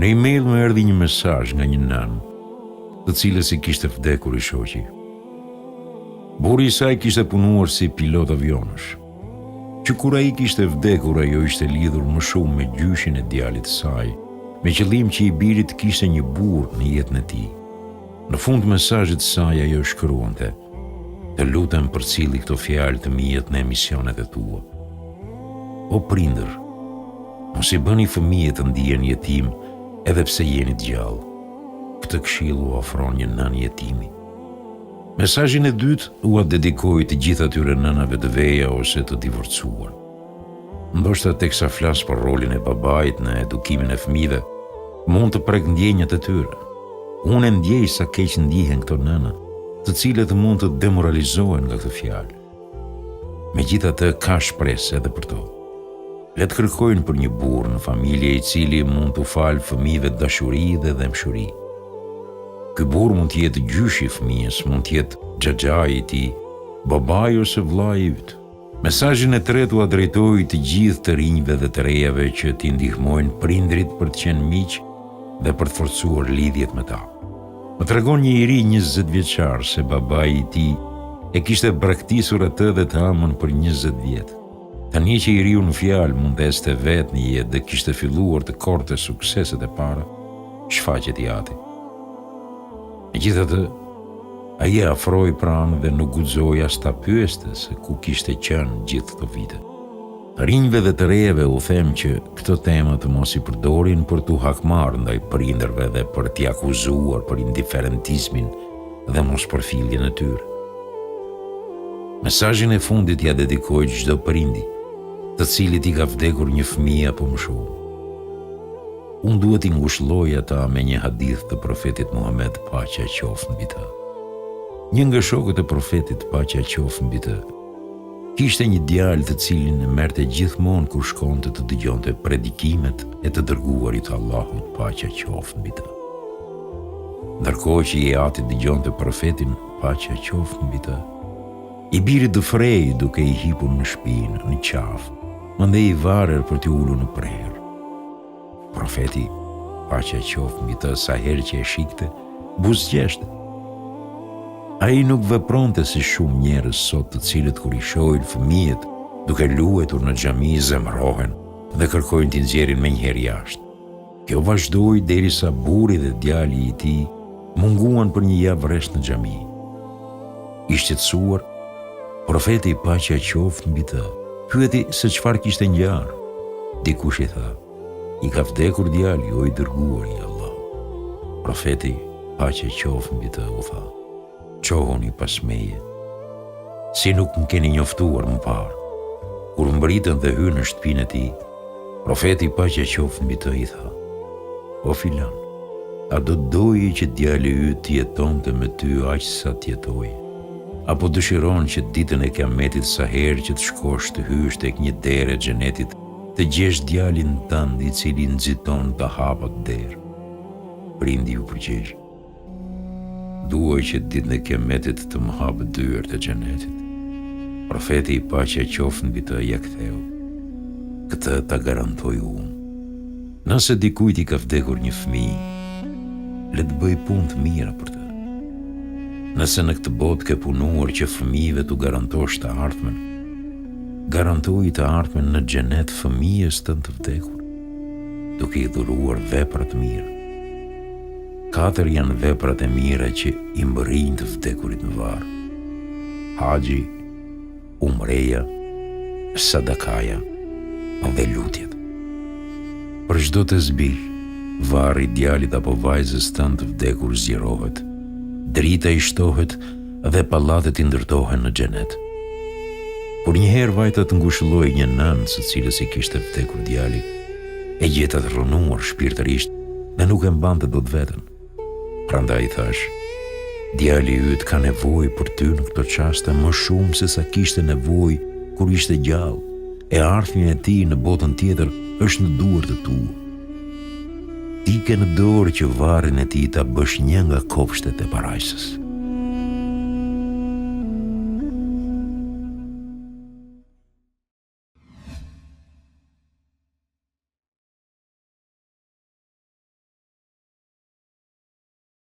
Në email më erdhi një mesazh nga një nën, të cilës i kishte vdekur i shoqi. Burri i saj kishte punuar si pilot avionësh, që kur ai kishte vdekur ajo ishte lidhur më shumë me gjyshin e djalit të saj, me qëllim që i birit kishte një burr në jetën e tij. Në fund mesazhit të saj ajo shkruante: "Të lutem përcilli këto fjalë të mia në emisionet e tua. O prindër, mos i bëni fëmijët të ndihen jetim edhe pse jeni të gjallë. Këtë këshill u ofron një nën jetimi." Mesazhin e dytë u dedikoi të gjithë atyre nënave të veja ose të divorcuar. Ndoshta teksa flas për rolin e babait në edukimin e fëmijëve, mund të prek ndjenjat e tyre. Unë ndjej sa keq ndihen këto nëna, të cilët mund të demoralizohen nga këtë fjalë. Megjithatë ka shpresë edhe për to. Le të kërkojnë për një burr në familje i cili mund t'u falë fëmijëve dashuri dhe dëmshuri. Ky burr mund të jetë gjyshi i fëmijës, mund të jetë xhaxhai i tij, babai ose vllai i yt. Mesazhin e tretë u drejtoi të gjithë të rinjve dhe të rejave që t'i ndihmojnë prindrit për të qenë miq dhe për të forcuar lidhjet me ta. Më tregon një i ri 20 vjeçar se babai i tij e kishte braktisur atë dhe të amën për 20 vjet. Tani që i riu në fjalë mund të este vetë një jetë dhe kishte filluar të korte sukseset e para, shfaqet i ati. Megjithatë, ai e afroi pranë dhe nuk guxoi as ta pyeste se ku kishte qenë gjithë këto vite. Rinjve dhe të rejeve u them që këto tema të mos i përdorin për t'u hakmarrë ndaj prindërve dhe për t'i akuzuar për indiferentizmin dhe mos përfilljen e tyre. Mesazhin e fundit ja dedikoj çdo prindi, të cilit i ka vdekur një fëmijë apo më shumë. Unë duhet t'i ngushëlloj ata me një hadith të profetit Muhammed, paqja qoftë mbi të. Një nga shokët e profetit, paqja qoftë mbi të, kishte një djalë të cilin e merrte gjithmonë kur shkonte të dëgjonte predikimet e të dërguarit të Allahut, paqja qoftë mbi të. Ndërkohë që i ati dëgjonte profetin, paqja qoftë mbi të, i biri dëfrej duke i hipur në shpinë, në qafë, mandej i varer për t'i ulur në prerë. Profeti, paqja qoftë mbi të, sa herë që e shikte, buzëqeshte. Ai nuk vepronte si shumë njerëz sot, të cilët kur i shohin fëmijët duke luetur në xhami zemrohen dhe kërkojnë t'i nxjerrin menjëherë jashtë. Kjo vazhdoi derisa burri dhe djali i tij munguan për një javë rresht në xhami. I shqetësuar, profeti, paqja qoftë mbi të, pyeti se çfarë kishte ngjarë. Dikush i tha: "I ka vdekur djali, o i dërguari i Allahut." Profeti, paqja qoftë mbi të, u tha: "Qohuni pas meje, si nuk më keni njoftuar më parë." Kur mbritën dhe hyrën në shtëpinë e tij, profeti, paqja qoftë mbi të, i tha: "O filan, a do doje që djali yt të jetonte me ty aq sa të jetoi? Apo dëshiron që ditën e Kiametit sa herë që të shkosh të hysh tek një derë e xhenetit të gjesh djalin tënd i cili nxiton të hapat derë?" Prindi u përgjigj: "Duaj që ditën e Kiametit të më hapë dyert e xhenetit." Profeti, paqja qoftë mbi të, ja ktheu: "Këtë ta garantoj unë. Nëse dikujt i ka vdekur një fëmijë, le të bëj punë të mira për të. Nëse në këtë botë ke punuar që fëmijëve t'u garantosh të ardhmen, garantoj të ardhmen në xhenet fëmijës tënd të vdekur, duke i dhuruar vepra të mira. 4 janë veprat e mira që i mbërrijnë të vdekurit në varr: haxhi, umreja, sadakaja dhe lutjet. Për çdo të zbil, varri i djalit apo vajzës tënd të vdekur zgjerohet, drita i shtohet dhe pallatet i ndërtohen në xhenet." Por njëherë vajta të ngushëlloi një nën së cilës i kishte vdekur djali, e gjeta të rrënuar shpirtërisht dhe nuk e mbante dot veten. Prandaj thash: "Djali yt ka nevojë për ty në këto çaste më shumë se sa kishte nevojë kur ishte gjallë, e ardhmja e tij në botën tjetër është në duart e tua. Ti ke në dorë që varrin e tij ta bësh një nga kopshtet e parajsës."